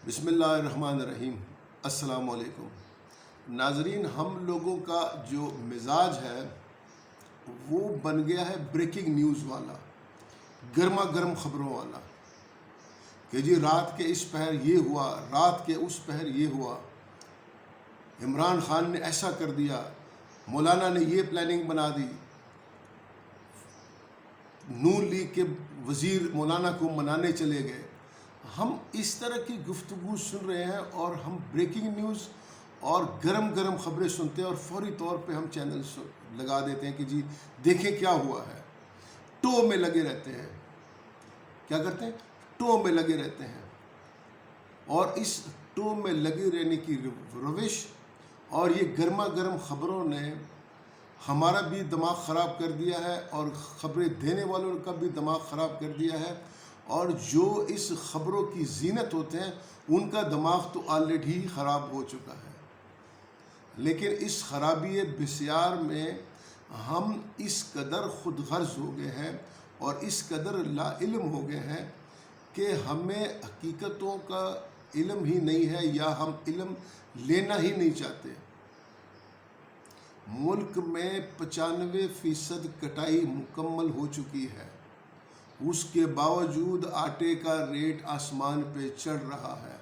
بسم اللہ الرحمن الرحیم۔ السلام علیکم ناظرین، ہم لوگوں کا جو مزاج ہے وہ بن گیا ہے بریکنگ نیوز والا، گرما گرم خبروں والا، کہ جی رات کے اس پہر یہ ہوا، رات کے اس پہر یہ ہوا، عمران خان نے ایسا کر دیا، مولانا نے یہ پلاننگ بنا دی، نون لیگ کے وزیر مولانا کو منانے چلے گئے۔ ہم اس طرح کی گفتگو سن رہے ہیں اور ہم بریکنگ نیوز اور گرم گرم خبریں سنتے ہیں اور فوری طور پہ ہم چینل لگا دیتے ہیں کہ جی دیکھیں کیا ہوا ہے۔ ٹو میں لگے رہتے ہیں، کیا کرتے ہیں؟ ٹو میں لگے رہتے ہیں، اور اس ٹو میں لگے رہنے کی روش اور یہ گرما گرم خبروں نے ہمارا بھی دماغ خراب کر دیا ہے اور خبریں دینے والوں کا بھی دماغ خراب کر دیا ہے، اور جو اس خبروں کی زینت ہوتے ہیں ان کا دماغ تو آلریڈی خراب ہو چکا ہے۔ لیکن اس خرابی بسیار میں ہم اس قدر خود غرض ہو گئے ہیں اور اس قدر لا علم ہو گئے ہیں کہ ہمیں حقیقتوں کا علم ہی نہیں ہے، یا ہم علم لینا ہی نہیں چاہتے۔ ملک میں 95% کٹائی مکمل ہو چکی ہے، اس کے باوجود آٹے کا ریٹ آسمان پہ چڑھ رہا ہے۔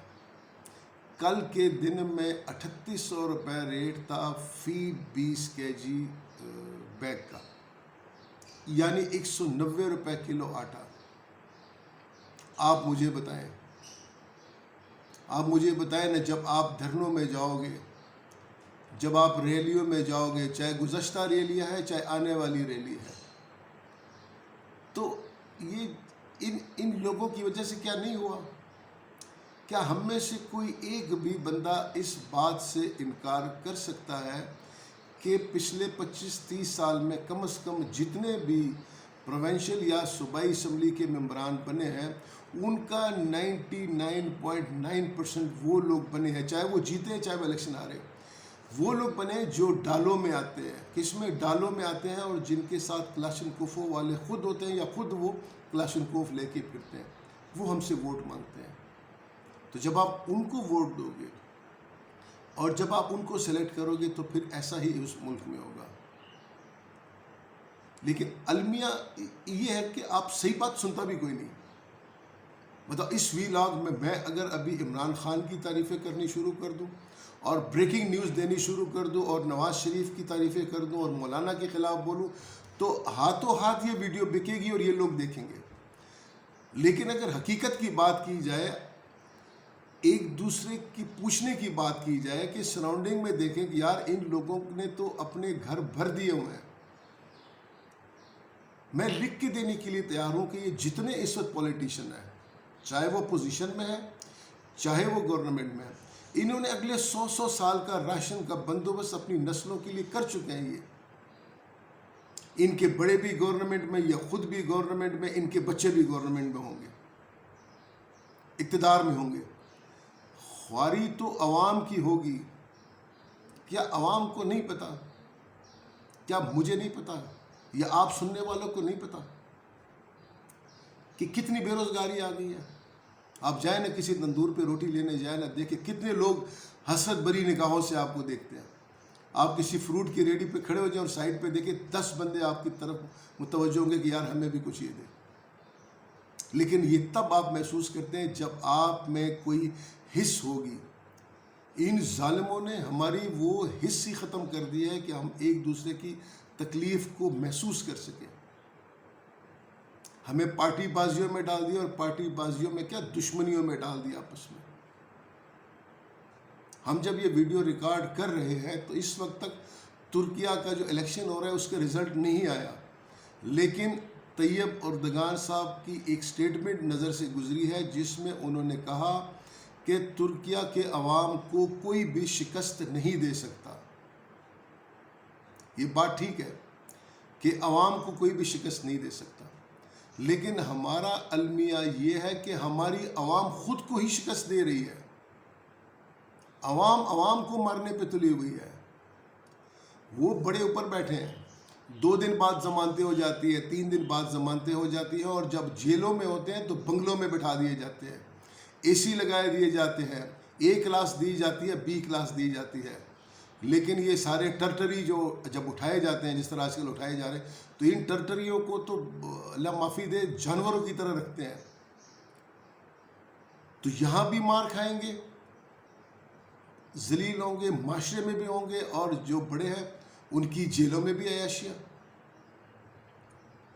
کل کے دن میں 3800 روپے ریٹ تھا فی 20 kg بیگ کا، یعنی 190 روپے کلو آٹا۔ آپ مجھے بتائیں نا، جب آپ دھرنوں میں جاؤ گے، جب آپ ریلیوں میں جاؤ گے، چاہے گزشتہ ریلیاں ہے چاہے آنے والی ریلی ہے، تو یہ ان لوگوں کی وجہ سے کیا نہیں ہوا؟ کیا ہم میں سے کوئی ایک بھی بندہ اس بات سے انکار کر سکتا ہے کہ پچھلے 25-30 سال میں کم از کم جتنے بھی پروونشل یا صوبائی اسمبلی کے ممبران بنے ہیں ان کا 99.9% وہ لوگ بنے ہیں، چاہے وہ جیتے ہیں چاہے وہ الیکشن ہارے، وہ لوگ بنے جو ڈالوں میں آتے ہیں۔ کس میں؟ ڈالوں میں آتے ہیں، اور جن کے ساتھ کلاشنکوفوں والے خود ہوتے ہیں یا خود وہ کلاشنکوف لے کے پھرتے ہیں، وہ ہم سے ووٹ مانگتے ہیں۔ تو جب آپ ان کو ووٹ دو گے اور جب آپ ان کو سلیکٹ کرو گے تو پھر ایسا ہی اس ملک میں ہوگا۔ لیکن المیہ یہ ہے کہ آپ صحیح بات سنتا بھی کوئی نہیں۔ مطلب اس ویلاگ میں اگر ابھی عمران خان کی تعریفیں کرنی شروع کر دوں اور بریکنگ نیوز دینی شروع کر دوں اور نواز شریف کی تعریفیں کر دوں اور مولانا کے خلاف بولوں تو ہاتھوں ہاتھ یہ ویڈیو بکے گی اور یہ لوگ دیکھیں گے۔ لیکن اگر حقیقت کی بات کی جائے، ایک دوسرے کی پوچھنے کی بات کی جائے کہ سراؤنڈنگ میں دیکھیں کہ یار ان لوگوں نے تو اپنے گھر بھر دیے ہوئے ہیں۔ میں لکھ کے دینے کے لیے تیار ہوں کہ یہ جتنے اس وقت پولیٹیشین ہیں، چاہے وہ پوزیشن میں ہے چاہے وہ گورنمنٹ میں ہے، انہوں نے اگلے 100 سال کا راشن کا بندوبست اپنی نسلوں کے لیے کر چکے ہیں۔ یہ ان کے بڑے بھی گورنمنٹ میں یا خود بھی گورنمنٹ میں، ان کے بچے بھی گورنمنٹ میں ہوں گے، اقتدار میں ہوں گے۔ خواری تو عوام کی ہوگی۔ کیا عوام کو نہیں پتا؟ کیا مجھے نہیں پتا یا آپ سننے والوں کو نہیں پتا کہ کتنی بے روزگاری آ گئی ہے؟ آپ جائیں نا کسی تندور پہ روٹی لینے جائیں نا، دیکھیں کتنے لوگ حسرت بری نگاہوں سے آپ کو دیکھتے ہیں۔ آپ کسی فروٹ کی ریڈی پہ کھڑے ہو جائیں اور سائڈ پہ دیکھیں 10 بندے آپ کی طرف متوجہ ہوں گے کہ یار ہمیں بھی کچھ یہ دے۔ لیکن یہ تب آپ محسوس کرتے ہیں جب آپ میں کوئی حس ہوگی۔ ان ظالموں نے ہماری وہ حس ہی ختم کر دیا ہے کہ ہم ایک دوسرے کی تکلیف کو محسوس کر سکیں۔ ہمیں پارٹی بازیوں میں ڈال دیا، اور پارٹی بازیوں میں کیا دشمنیوں میں ڈال دیا آپس میں۔ ہم جب یہ ویڈیو ریکارڈ کر رہے ہیں تو اس وقت تک ترکیہ کا جو الیکشن ہو رہا ہے اس کا رزلٹ نہیں آیا، لیکن طیب اردگان صاحب کی ایک سٹیٹمنٹ نظر سے گزری ہے جس میں انہوں نے کہا کہ ترکیہ کے عوام کو کوئی بھی شکست نہیں دے سکتا۔ یہ بات ٹھیک ہے کہ عوام کو کوئی بھی شکست نہیں دے سکتا، لیکن ہمارا المیہ یہ ہے کہ ہماری عوام خود کو ہی شکست دے رہی ہے۔ عوام کو مارنے پہ تلی ہوئی ہے۔ وہ بڑے اوپر بیٹھے ہیں، 2 دن بعد ضمانتیں ہو جاتی ہے، 3 دن بعد ضمانتیں ہو جاتی ہیں، اور جب جیلوں میں ہوتے ہیں تو بنگلوں میں بٹھا دیے جاتے ہیں۔ اے سی لگائے دیے جاتے ہیں، اے کلاس دی جاتی ہے، بی کلاس دی جاتی ہے، لیکن یہ سارے ٹرٹری جو جب اٹھائے جاتے ہیں، جس طرح آج کل اٹھائے جا رہے ہیں، تو ان ٹرٹریوں کو تو اللہ معافی دے جانوروں کی طرح رکھتے ہیں. تو یہاں بھی مار کھائیں گے، ذلیل ہوں گے، معاشرے میں بھی ہوں گے، اور جو بڑے ہیں ان کی جیلوں میں بھی عیاشیاں.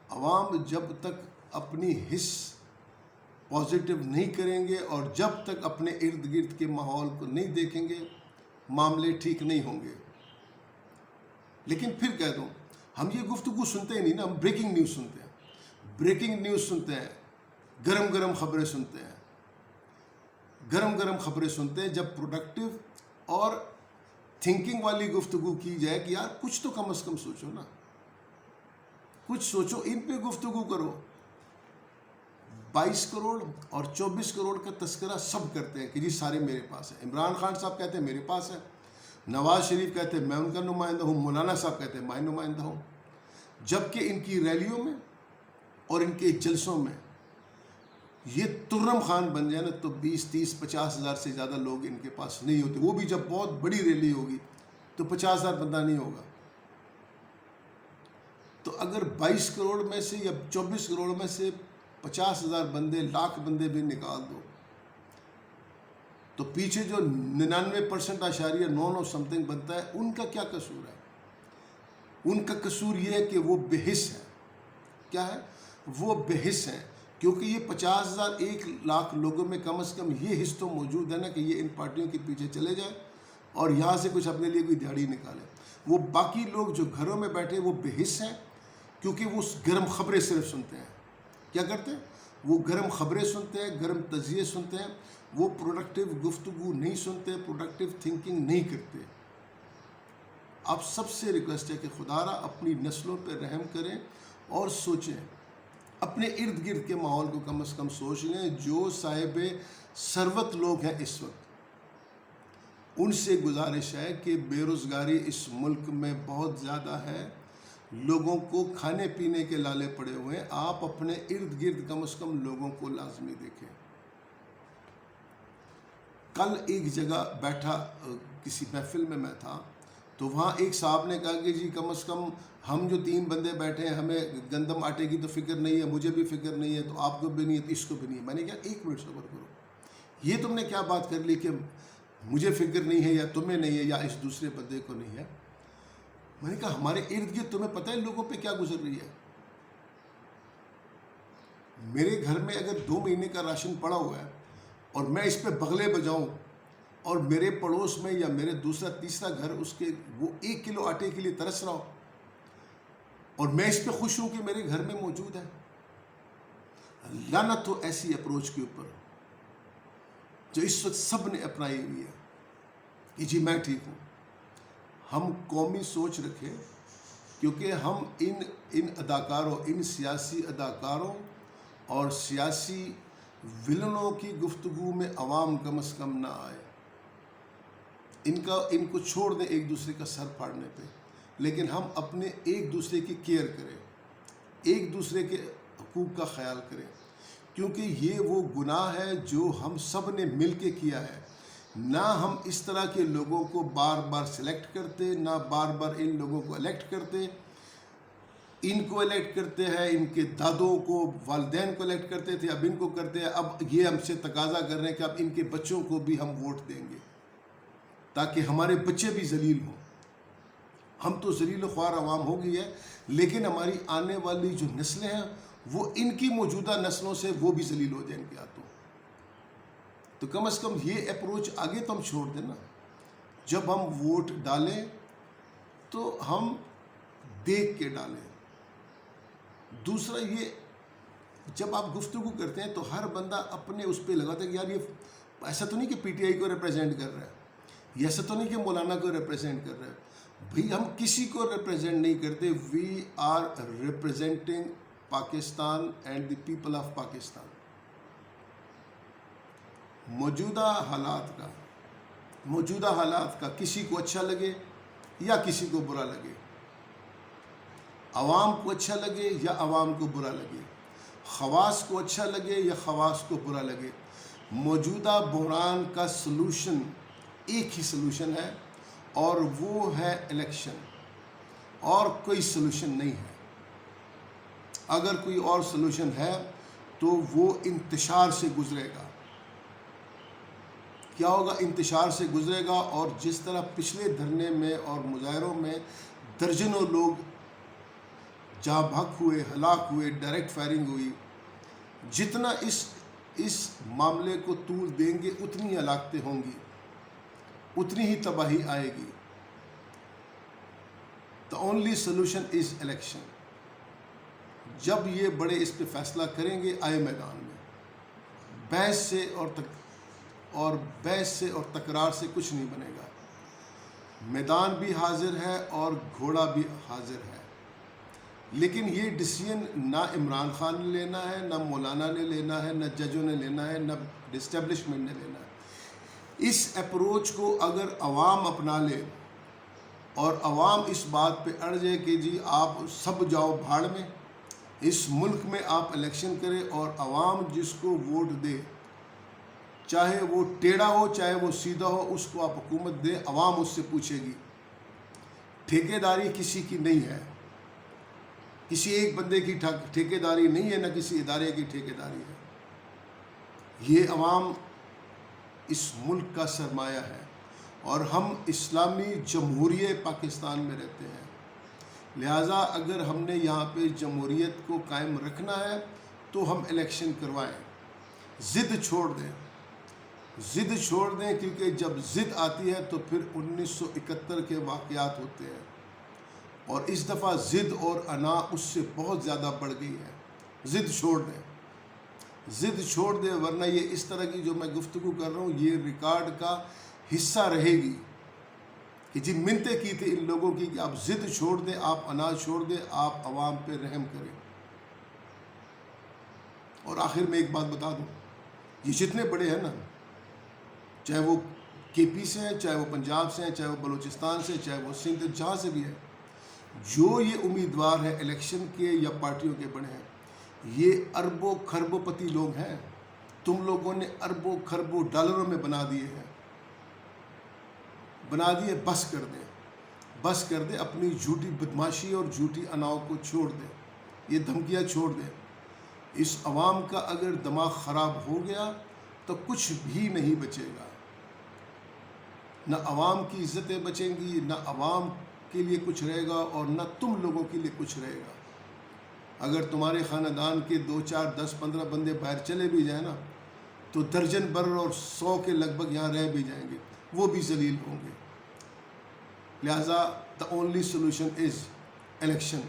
عوام جب تک اپنی حص پازیٹیو نہیں کریں گے اور جب تک اپنے ارد گرد کے ماحول کو نہیں دیکھیں گے، معاملے ٹھیک نہیں ہوں گے. لیکن پھر کہہ دوں، ہم یہ گفتگو سنتے ہی نہیں نا، ہم بریکنگ نیوز سنتے ہیں، بریکنگ نیوز سنتے ہیں، گرم گرم خبریں سنتے ہیں، گرم گرم خبریں سنتے ہیں. جب پروڈکٹیو اور تھنکنگ والی گفتگو کی جائے کہ یار کچھ تو کم از کم سوچو نا، کچھ سوچو، ان پہ گفتگو کرو. 22 کروڑ اور 24 کروڑ کا تذکرہ سب کرتے ہیں کہ جی سارے میرے پاس ہیں. عمران خان صاحب کہتے ہیں میرے پاس ہے، نواز شریف کہتے ہیں میں ان کا نمائندہ ہوں، مولانا صاحب کہتے ہیں میں نمائندہ ہوں. جبکہ ان کی ریلیوں میں اور ان کے جلسوں میں یہ ترم خان بن جائے نا تو 20 30 50 ہزار سے زیادہ لوگ ان کے پاس نہیں ہوتے. وہ بھی جب بہت بڑی ریلی ہوگی تو 50 ہزار بندہ نہیں ہوگا. تو اگر 22 کروڑ میں سے یا 24 کروڑ میں سے 50 ہزار بندے، لاکھ بندے بھی نکال دو تو پیچھے جو 99.999 سم تھنگ بنتا ہے، ان کا کیا قصور ہے؟ ان کا قصور یہ ہے کہ وہ بے حس ہیں. کیا ہے؟ وہ بے حس ہیں. کیونکہ یہ 50,000 1 لاکھ لوگوں میں کم از کم یہ حص تو موجود ہے نا کہ یہ ان پارٹیوں کے پیچھے چلے جائیں اور یہاں سے کچھ اپنے لیے کوئی دیہڑی نکالیں. وہ باقی لوگ جو گھروں میں بیٹھے وہ بے حس ہیں، کیونکہ وہ گرم خبریں صرف سنتے ہیں. کیا کرتے ہیں؟ وہ گرم خبریں سنتے ہیں، گرم تجزیے سنتے ہیں. وہ پروڈکٹیو گفتگو نہیں سنتے، پروڈکٹیو تھنکنگ نہیں کرتے. آپ سب سے ریکویسٹ ہے کہ خدا را اپنی نسلوں پہ رحم کریں اور سوچیں، اپنے ارد گرد کے ماحول کو کم از کم سوچ لیں. جو صاحب ثروت لوگ ہیں اس وقت، ان سے گزارش ہے کہ بے روزگاری اس ملک میں بہت زیادہ ہے، لوگوں کو کھانے پینے کے لالے پڑے ہوئے ہیں. آپ اپنے ارد گرد کم از کم لوگوں کو لازمی دیکھیں. کل ایک جگہ بیٹھا، کسی محفل میں تھا، تو وہاں ایک صاحب نے کہا کہ جی کم از کم ہم جو 3 بندے بیٹھے ہیں، ہمیں گندم آٹے کی تو فکر نہیں ہے، مجھے بھی فکر نہیں ہے، تو آپ کو بھی نہیں ہے تو اس کو بھی نہیں ہے. میں نے کہا 1 منٹ صبر کرو، یہ تم نے کیا بات کر لی کہ مجھے فکر نہیں ہے یا تمہیں نہیں ہے یا اس دوسرے بندے کو نہیں ہے. میں نے کہا ہمارے ارد گرد تمہیں پتہ ہے لوگوں پہ کیا گزر رہی ہے؟ میرے گھر میں اگر 2 مہینے کا راشن پڑا ہوا ہے اور میں اس پہ بغلے بجاؤں، اور میرے پڑوس میں یا میرے دوسرا تیسرا گھر اس کے وہ 1 کلو آٹے کے لیے ترس رہا ہو، اور میں اس پہ خوش ہوں کہ میرے گھر میں موجود ہے. لعنت ہو ایسی اپروچ کے اوپر جو اس وقت سب نے اپنائی ہوئی ہے کہ جی میں ٹھیک ہوں. ہم قومی سوچ رکھیں، کیونکہ ہم ان اداکاروں، ان سیاسی اداکاروں اور سیاسی ولنوں کی گفتگو میں عوام کم از کم نہ آئے. ان کو چھوڑ دیں ایک دوسرے کا سر پھاڑنے پہ، لیکن ہم اپنے ایک دوسرے کی کیئر کریں، ایک دوسرے کے حقوق کا خیال کریں. کیونکہ یہ وہ گناہ ہے جو ہم سب نے مل کے کیا ہے. نہ ہم اس طرح کے لوگوں کو بار بار سلیکٹ کرتے، نہ بار بار ان لوگوں کو الیکٹ کرتے. ان کو الیکٹ کرتے ہیں، ان کے دادوں کو، والدین کو الیکٹ کرتے تھے، اب ان کو کرتے ہیں. اب یہ ہم سے تقاضا کر رہے ہیں کہ اب ان کے بچوں کو بھی ہم ووٹ دیں گے تاکہ ہمارے بچے بھی ذلیل ہوں. ہم تو ذلیل و خوار عوام ہو گئی ہے، لیکن ہماری آنے والی جو نسلیں ہیں وہ ان کی موجودہ نسلوں سے وہ بھی ذلیل ہو جائیں ان کے ہاتھوں. تو کم از کم یہ اپروچ آگے تو ہم چھوڑ دیں نا. جب ہم ووٹ ڈالیں تو ہم دیکھ کے ڈالیں. دوسرا یہ، جب آپ گفتگو کرتے ہیں تو ہر بندہ اپنے اس پہ لگاتا ہے کہ یار یہ ایسا تو نہیں کہ پی ٹی آئی کو ریپریزنٹ کر رہا ہے، یہ ایسا تو نہیں کہ مولانا کو ریپریزنٹ کر رہا ہے. بھئی ہم کسی کو ریپریزنٹ نہیں کرتے. We are representing Pakistan and the people of Pakistan. موجودہ حالات کا کسی کو اچھا لگے یا کسی کو برا لگے، عوام کو اچھا لگے یا عوام کو برا لگے، خواص کو اچھا لگے یا خواص کو برا لگے، موجودہ بحران کا سلوشن ایک ہی سلوشن ہے اور وہ ہے الیکشن، اور کوئی سلوشن نہیں ہے۔ اگر کوئی اور سلوشن ہے تو وہ انتشار سے گزرے گا۔ کیا ہوگا؟ انتشار سے گزرے گا، اور جس طرح پچھلے دھرنے میں اور مظاہروں میں درجنوں لوگ جاں بحق ہوئے، ہلاک ہوئے، ڈائریکٹ فائرنگ ہوئی، جتنا اس معاملے کو طول دیں گے اتنی ہلاکتیں ہوں گی، اتنی ہی تباہی آئے گی۔ The only solution is election۔ جب یہ بڑے اس پہ فیصلہ کریں گے، آئے میدان میں، بحث سے اور تکرار سے کچھ نہیں بنے گا۔ میدان بھی حاضر ہے اور گھوڑا بھی حاضر ہے، لیکن یہ ڈیسیژن نہ عمران خان نے لینا ہے، نہ مولانا نے لینا ہے، نہ ججوں نے لینا ہے، نہ اسٹیبلشمنٹ نے لینا ہے۔ اس اپروچ کو اگر عوام اپنا لے اور عوام اس بات پہ اڑ جائے کہ جی آپ سب جاؤ بھاڑ میں، اس ملک میں آپ الیکشن کریں، اور عوام جس کو ووٹ دے، چاہے وہ ٹیڑھا ہو چاہے وہ سیدھا ہو، اس کو آپ حکومت دیں، عوام اس سے پوچھے گی۔ ٹھیکیداری کسی کی نہیں ہے، کسی ایک بندے کی ٹھیکیداری نہیں ہے، نہ کسی ادارے کی ٹھیکیداری ہے۔ یہ عوام اس ملک کا سرمایہ ہے، اور ہم اسلامی جمہوریہ پاکستان میں رہتے ہیں، لہٰذا اگر ہم نے یہاں پہ جمہوریت کو قائم رکھنا ہے تو ہم الیکشن کروائیں، ضد چھوڑ دیں، کیونکہ جب ضد آتی ہے تو پھر 1971 کے واقعات ہوتے ہیں، اور اس دفعہ ضد اور انا اس سے بہت زیادہ بڑھ گئی ہے۔ ضد چھوڑ دیں، ورنہ یہ اس طرح کی جو میں گفتگو کر رہا ہوں یہ ریکارڈ کا حصہ رہے گی کہ جی منتیں کی تھی ان لوگوں کی کہ آپ ضد چھوڑ دیں، آپ انا چھوڑ دیں، آپ عوام پہ رحم کریں۔ اور آخر میں ایک بات بتا دوں، یہ جتنے بڑے ہیں نا، چاہے وہ کے پی سے ہیں، چاہے وہ پنجاب سے ہیں، چاہے وہ بلوچستان سے، چاہے وہ سندھ، جہاں سے بھی ہے، جو یہ امیدوار ہیں الیکشن کے یا پارٹیوں کے بنے ہیں، یہ اربوں خربوں پتی لوگ ہیں۔ تم لوگوں نے اربوں خربوں ڈالروں میں بنا دیے، بس کر دیں، اپنی جھوٹی بدماشی اور جھوٹی اناؤں کو چھوڑ دیں، یہ دھمکیاں چھوڑ دیں۔ اس عوام کا اگر دماغ خراب ہو گیا تو کچھ بھی نہیں بچے گا، نہ عوام کی عزتیں بچیں گی، نہ عوام کے لیے کچھ رہے گا، اور نہ تم لوگوں کے لیے کچھ رہے گا۔ اگر تمہارے خاندان کے 2 4 10 15 بندے باہر چلے بھی جائیں نا، تو درجن بر اور 100 کے لگ بھگ یہاں رہ بھی جائیں گے، وہ بھی ذلیل ہوں گے۔ لہٰذا the only solution is election۔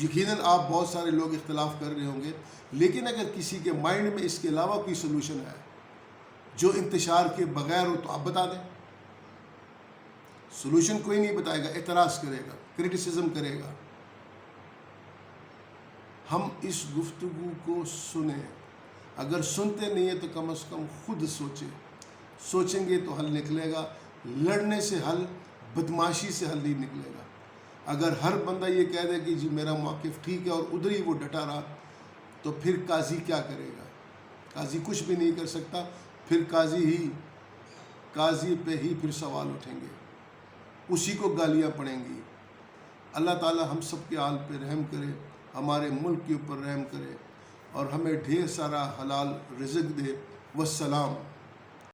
یقیناً آپ بہت سارے لوگ اختلاف کر رہے ہوں گے، لیکن اگر کسی کے مائنڈ میں اس کے علاوہ کوئی سلوشن ہے جو انتشار کے بغیر ہو تو آپ بتا دیں۔ سلوشن کوئی نہیں بتائے گا، اعتراض کرے گا، کرٹیسزم کرے گا۔ ہم اس گفتگو کو سنیں، اگر سنتے نہیں ہیں تو کم از کم خود سوچیں گے تو حل نکلے گا۔ لڑنے سے حل، بدماشی سے حل نہیں نکلے گا۔ اگر ہر بندہ یہ کہہ دے کہ جی میرا موقف ٹھیک ہے اور ادھر ہی وہ ڈٹا رہا، تو پھر قاضی کیا کرے گا؟ قاضی کچھ بھی نہیں کر سکتا، پھر قاضی پہ ہی پھر سوال اٹھیں گے، اسی کو گالیاں پڑیں گی۔ اللہ تعالی ہم سب کے حال پہ رحم کرے، ہمارے ملک کے اوپر رحم کرے، اور ہمیں ڈھیر سارا حلال رزق دے۔ والسلام۔